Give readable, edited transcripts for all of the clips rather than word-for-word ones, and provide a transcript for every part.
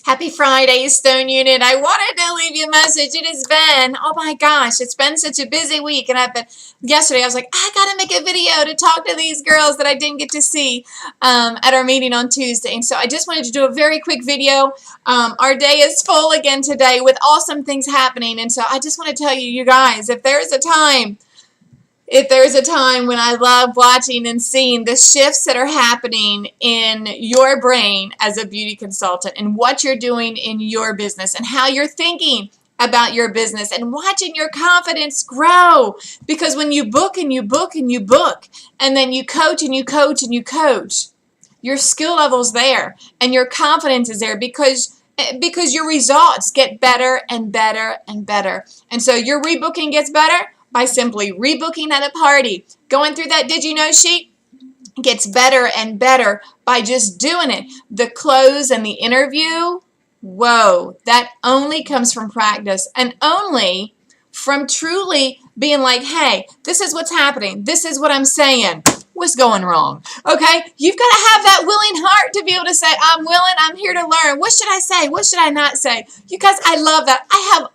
Happy Friday, Stone Unit. I wanted to leave you a message. It has been, oh my gosh, it's been such a busy week. And yesterday I was like, I got to make a video to talk to these girls that I didn't get to see at our meeting on Tuesday. And so I just wanted to do a very quick video. Our day is full again today with awesome things happening. And so I just want to tell you, you guys, if there's a time when I love watching and seeing the shifts that are happening in your brain as a beauty consultant and what you're doing in your business and how you're thinking about your business and watching your confidence grow. Because when you book and you book and you book and then you coach and you coach and you coach, your skill level's there and your confidence is there because your results get better and better and better. And so your rebooking gets better by simply rebooking at a party. Going through that Did You Know sheet gets better and better by just doing it. The close and the interview, whoa, that only comes from practice and only from truly being like, hey, this is what's happening. This is what I'm saying. What's going wrong? Okay? You've got to have that willing heart to be able to say, I'm willing, I'm here to learn. What should I say? What should I not say? You guys, I love that. I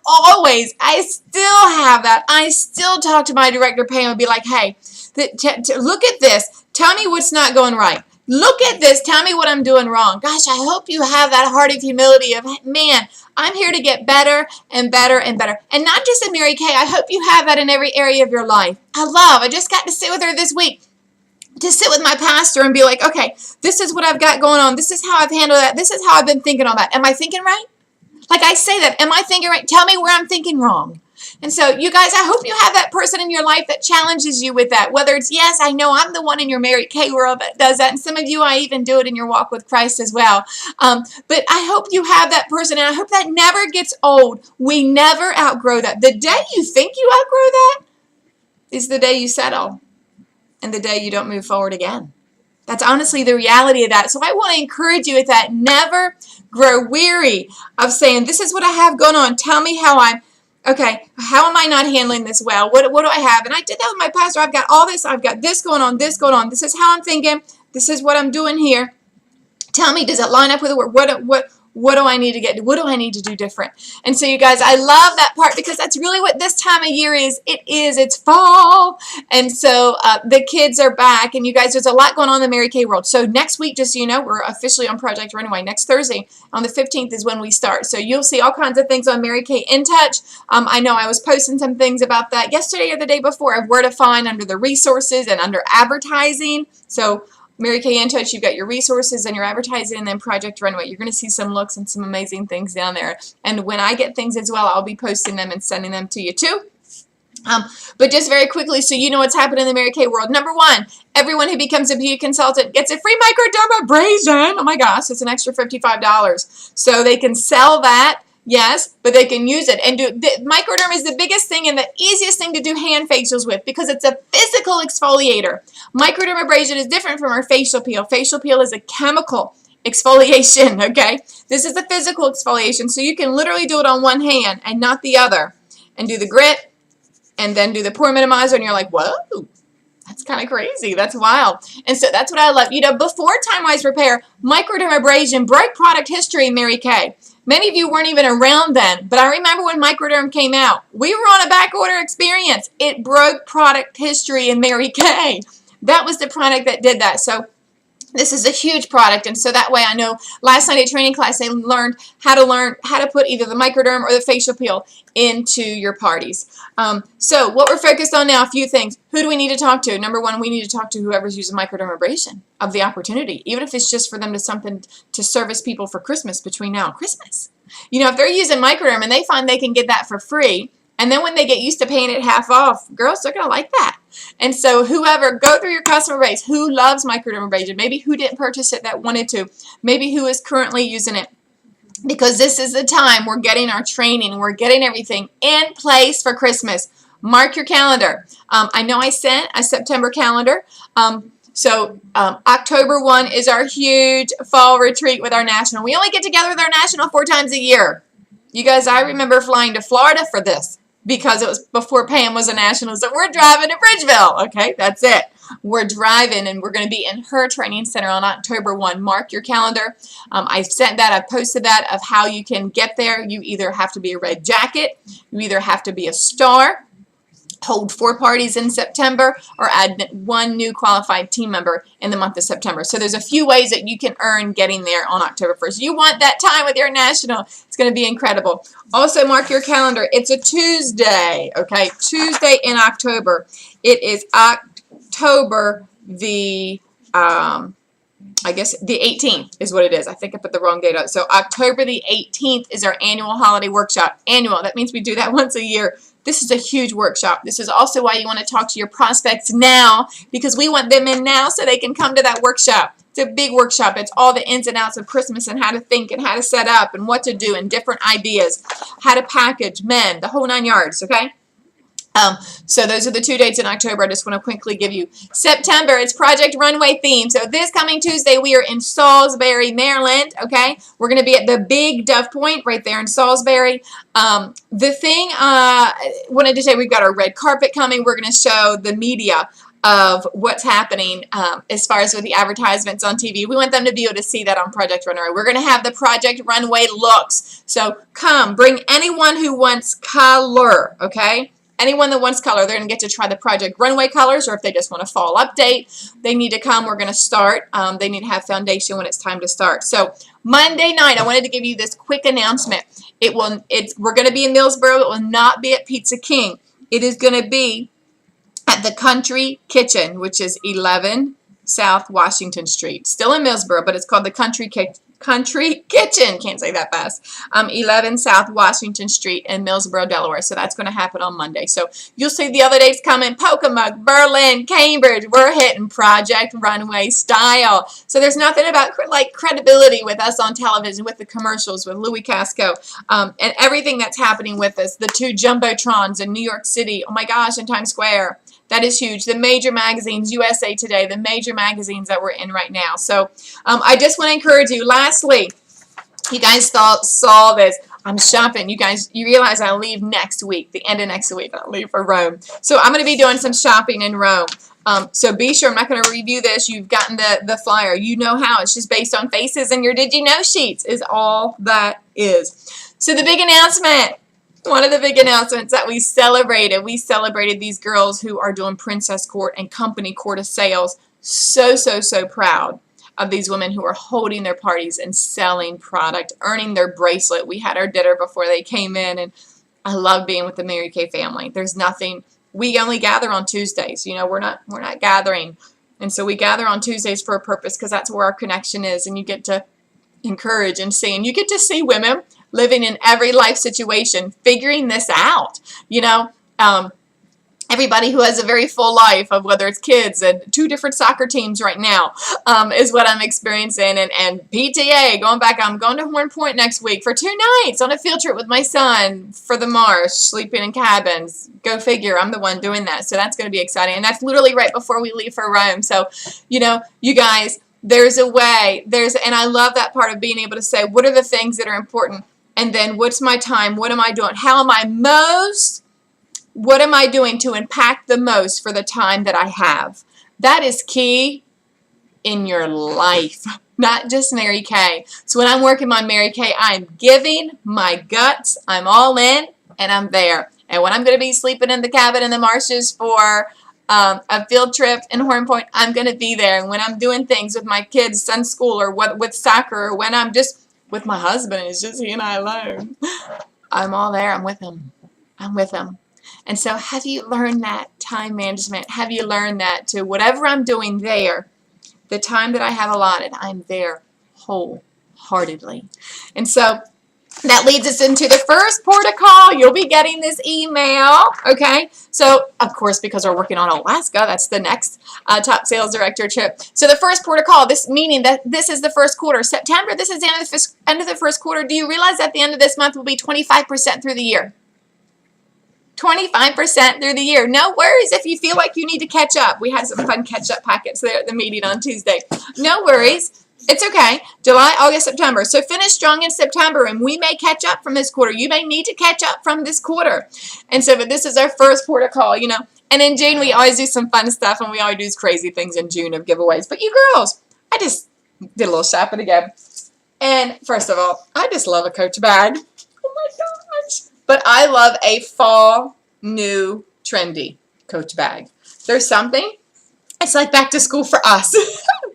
still have that. I still talk to my director, Pam, and be like, hey, look at this. Tell me what's not going right. Look at this. Tell me what I'm doing wrong. Gosh, I hope you have that heart of humility of, man, I'm here to get better and better and better. And not just in Mary Kay. I hope you have that in every area of your life. I just got to sit with her this week. To sit with my pastor and be like, okay, this is what I've got going on. This is how I've handled that. This is how I've been thinking on that. Am I thinking right? Like I say that. Am I thinking right? Tell me where I'm thinking wrong. And so you guys, I hope you have that person in your life that challenges you with that. Whether it's, yes, I know I'm the one in your Mary Kay world that does that. And some of you, I even do it in your walk with Christ as well. But I hope you have that person. And I hope that never gets old. We never outgrow that. The day you think you outgrow that is the day you settle. And the day you don't move forward again. That's honestly the reality of that. So I want to encourage you with that. Never grow weary of saying, this is what I have going on. Tell me how am I not handling this well? What do I have? And I did that with my pastor. I've got all this. I've got this going on, this going on. This is how I'm thinking. This is what I'm doing here. Tell me, does it line up with the word? What do I need to get? What do I need to do different? And so you guys, I love that part because that's really what this time of year is. It's fall. And so the kids are back. And you guys, there's a lot going on in the Mary Kay world. So next week, just so you know, we're officially on Project Runway. Next Thursday on the 15th is when we start. So you'll see all kinds of things on Mary Kay In Touch. I know I was posting some things about that yesterday or the day before of where to find under the resources and under advertising. So Mary Kay In Touch, you've got your resources and your advertising, and then Project Runway. You're going to see some looks and some amazing things down there. And when I get things as well, I'll be posting them and sending them to you too. But just very quickly, so you know what's happening in the Mary Kay world. Number one, everyone who becomes a beauty consultant gets a free microdermabrasion. Oh my gosh, it's an extra $55. So they can sell that. Yes, but they can use it. And microderm is the biggest thing and the easiest thing to do hand facials with because it's a physical exfoliator. Microdermabrasion is different from our facial peel. Facial peel is a chemical exfoliation, okay? This is a physical exfoliation, so you can literally do it on one hand and not the other. And do the grit and then do the pore minimizer, and you're like, whoa, that's kind of crazy. That's wild. And so that's what I love. You know, before Time-Wise Repair, microdermabrasion broke product history in Mary Kay. Many of you weren't even around then, but I remember when Microderm came out. We were on a back order experience. It broke product history in Mary Kay. That was the product that did that. So this is a huge product, and so that way I know last night at training class they learned how to put either the microderm or the facial peel into your parties. So what we're focused on now, a few things. Who do we need to talk to? Number one, we need to talk to whoever's using microdermabrasion of the opportunity, even if it's just for them to something to service people for Christmas between now and Christmas. You know, if they're using microderm and they find they can get that for free, and then when they get used to paying it half off, girls, they're going to like that. And so whoever, go through your customer base. Who loves microdermabrasion? Maybe who didn't purchase it that wanted to. Maybe who is currently using it. Because this is the time we're getting our training. We're getting everything in place for Christmas. Mark your calendar. I know I sent a September calendar. October 1 is our huge fall retreat with our national. We only get together with our national 4 times a year. You guys, I remember flying to Florida for this. Because it was before Pam was a national, so we're driving to Bridgeville. Okay, that's it. We're driving, and we're going to be in her training center on October 1. Mark your calendar. I sent that, I posted that of how you can get there. You either have to be a red jacket, you either have to be a star, hold 4 parties in September, or add 1 new qualified team member in the month of September. So there's a few ways that you can earn getting there on October 1st. You want that time with your national. It's going to be incredible. Also, mark your calendar. It's a Tuesday, okay? Tuesday in October. It is October the, I guess the 18th is what it is. I think I put the wrong date up. So October the 18th is our annual holiday workshop. Annual. That means we do that once a year. This is a huge workshop. This is also why you want to talk to your prospects now, because we want them in now so they can come to that workshop. It's a big workshop. It's all the ins and outs of Christmas and how to think and how to set up and what to do and different ideas, how to package, men, the whole 9 yards, okay? So those are the 2 dates in October. I just want to quickly give you. September, it's Project Runway theme. So this coming Tuesday, we are in Salisbury, Maryland, okay? We're going to be at the Big Dove Point right there in Salisbury. The thing I wanted to say, we've got our red carpet coming. We're going to show the media of what's happening as far as with the advertisements on TV. We want them to be able to see that on Project Runway. We're going to have the Project Runway looks. So come, bring anyone who wants color, okay? Anyone that wants color, they're going to get to try the Project Runway colors, or if they just want a fall update, they need to come. We're going to start. They need to have foundation when it's time to start. So Monday night, I wanted to give you this quick announcement. We're going to be in Millsboro. It will not be at Pizza King. It is going to be at the Country Kitchen, which is 11 South Washington Street. Still in Millsboro, but it's called the Country Kitchen. Can't say that fast. 11 South Washington Street in Millsboro, Delaware. So that's going to happen on Monday. So you'll see the other dates coming. Pocomoke, Berlin, Cambridge. We're hitting Project Runway style. So there's nothing about like credibility with us on television, with the commercials, with Louis Casco, and everything that's happening with us. The 2 Jumbotrons in New York City. Oh my gosh, in Times Square. That is huge. The major magazines, USA Today, the major magazines that we're in right now. So I just want to encourage you. Lastly, you guys saw this. I'm shopping. You guys, you realize I leave next week, the end of next week. I leave for Rome. So I'm going to be doing some shopping in Rome. So be sure, I'm not going to review this. You've gotten the flyer. You know how. It's just based on faces and your Did You Know sheets is all that is. So the big announcement. One of the big announcements that we celebrated these girls who are doing Princess Court and Company Court of Sales. So proud of these women who are holding their parties and selling product, earning their bracelet. We had our dinner before they came in, and I love being with the Mary Kay family. There's nothing, we only gather on Tuesdays. You know, we're not gathering. And so we gather on Tuesdays for a purpose, because that's where our connection is, and you get to encourage and see, and you get to see women living in every life situation, figuring this out. You know, everybody who has a very full life of whether it's kids and 2 different soccer teams right now is what I'm experiencing. And PTA, I'm going to Horn Point next week for 2 nights on a field trip with my son for the marsh, sleeping in cabins. Go figure, I'm the one doing that. So that's going to be exciting. And that's literally right before we leave for Rome. So, you know, you guys, there's a way. And I love that part of being able to say, what are the things that are important? And then what's my time? What am I doing? What am I doing to impact the most for the time that I have? That is key in your life, not just Mary Kay. So when I'm working on Mary Kay, I'm giving my guts. I'm all in, and I'm there. And when I'm going to be sleeping in the cabin in the marshes for a field trip in Horn Point, I'm going to be there. And when I'm doing things with my kids' son's school, or with soccer, or when I'm just with my husband, it's just he and I alone, I'm all there. I'm with him. I'm with him. And so have you learned that time management? Have you learned that to whatever I'm doing there, the time that I have allotted, I'm there wholeheartedly. And so that leads us into the first port of call. You'll be getting this email, okay? So, of course, because we're working on Alaska, that's the next top sales director trip. So the first port of call, this meaning that this is the first quarter. September, this is the end of the first quarter. Do you realize at the end of this month will be 25% through the year? 25% through the year. No worries if you feel like you need to catch up. We had some fun catch-up packets there at the meeting on Tuesday. No worries. It's okay. July, August, September. So finish strong in September, and we may catch up from this quarter. You may need to catch up from this quarter. And so, but this is our first port of call. You know, And in June, we always do some fun stuff, and we always do crazy things in June of giveaways. But you girls, I just did a little shopping again. And first of all, I just love a Coach bag. Oh my gosh. But I love a fall, new, trendy Coach bag. There's something, it's like back to school for us.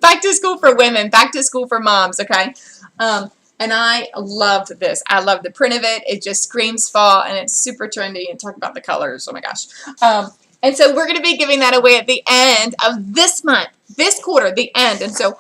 Back to school for women. Back to school for moms, okay? And I loved this. I love the print of it. It just screams fall, and it's super trendy. And talk about the colors. Oh, my gosh. And so we're going to be giving that away at the end of this month, this quarter, the end. And so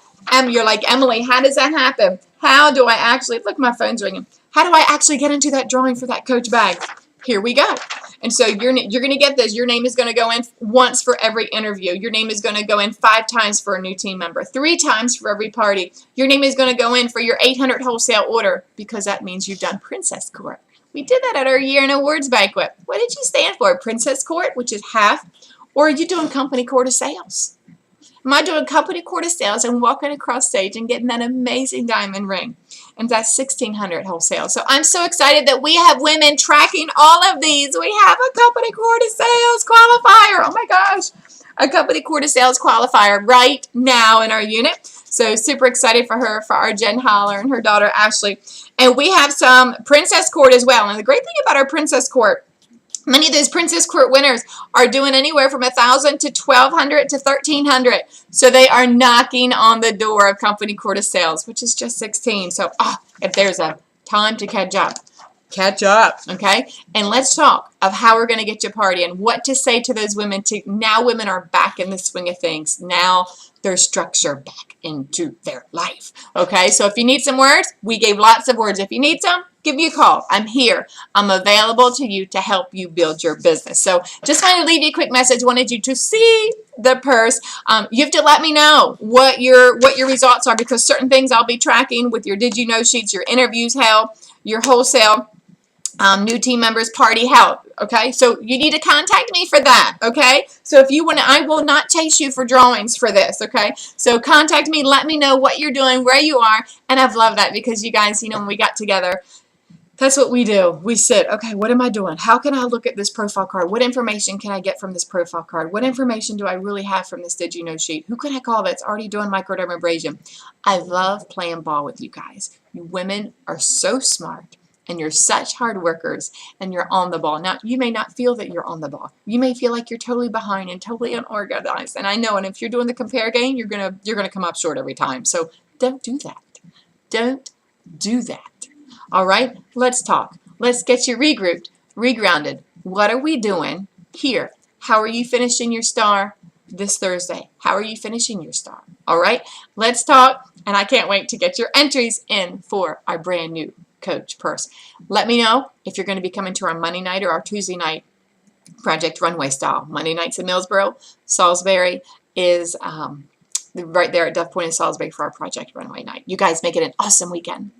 you're like, Emily, how does that happen? How do I actually, look, my phone's ringing. How do I actually get into that drawing for that Coach bag? Here we go. And so you're going to get this. Your name is going to go in once for every interview. Your name is going to go in 5 times for a new team member, 3 times for every party. Your name is going to go in for your 800 wholesale order, because that means you've done Princess Court. We did that at our year-end awards banquet. What did you stand for? Princess Court, which is half, or are you doing company quarter sales? Am I doing company quarter sales and walking across stage and getting that amazing diamond ring? And that's 1,600 wholesale. So I'm so excited that we have women tracking all of these. We have a company quarter sales qualifier. Oh my gosh. A company quarter sales qualifier right now in our unit. So super excited for her, for our Jen Holler and her daughter Ashley. And we have some Princess Court as well. And the great thing about our Princess Court, many of those Princess Court winners are doing anywhere from $1,000 to $1,200 to $1,300. So they are knocking on the door of company quarter sales, which is just 16. So if there's a time to catch up, okay? And let's talk of how we're going to get you a party and what to say to those women. Now women are back in the swing of things. Now there's structure back into their life, okay? So if you need some words, we gave lots of words. If you need some, give me a call. I'm here. I'm available to you to help you build your business. So just wanted to leave you a quick message. Wanted you to see the purse. You have to let me know what your results are, because certain things I'll be tracking with your Did You Know sheets, your interviews held, your wholesale, new team members, party held. Okay, so you need to contact me for that. Okay, so if you want to, I will not chase you for drawings for this. Okay, so contact me. Let me know what you're doing, where you are, and I've loved that, because you guys, you know, when we got together, that's what we do. We sit, okay, what am I doing? How can I look at this profile card? What information can I get from this profile card? What information do I really have from this Did You Know sheet? Who can I call that's already doing microdermabrasion? I love playing ball with you guys. You women are so smart, and you're such hard workers, and you're on the ball. Now, you may not feel that you're on the ball. You may feel like you're totally behind and totally unorganized. And I know, and if you're doing the compare game, you're gonna come up short every time. So don't do that. Don't do that. All right, let's talk. Let's get you regrouped, regrounded. What are we doing here? How are you finishing your star this Thursday? How are you finishing your star? All right, let's talk. And I can't wait to get your entries in for our brand new Coach purse. Let me know if you're going to be coming to our Monday night or our Tuesday night Project Runway style. Monday nights in Millsboro. Salisbury is right there at Duff Point in Salisbury for our Project Runway night. You guys make it an awesome weekend.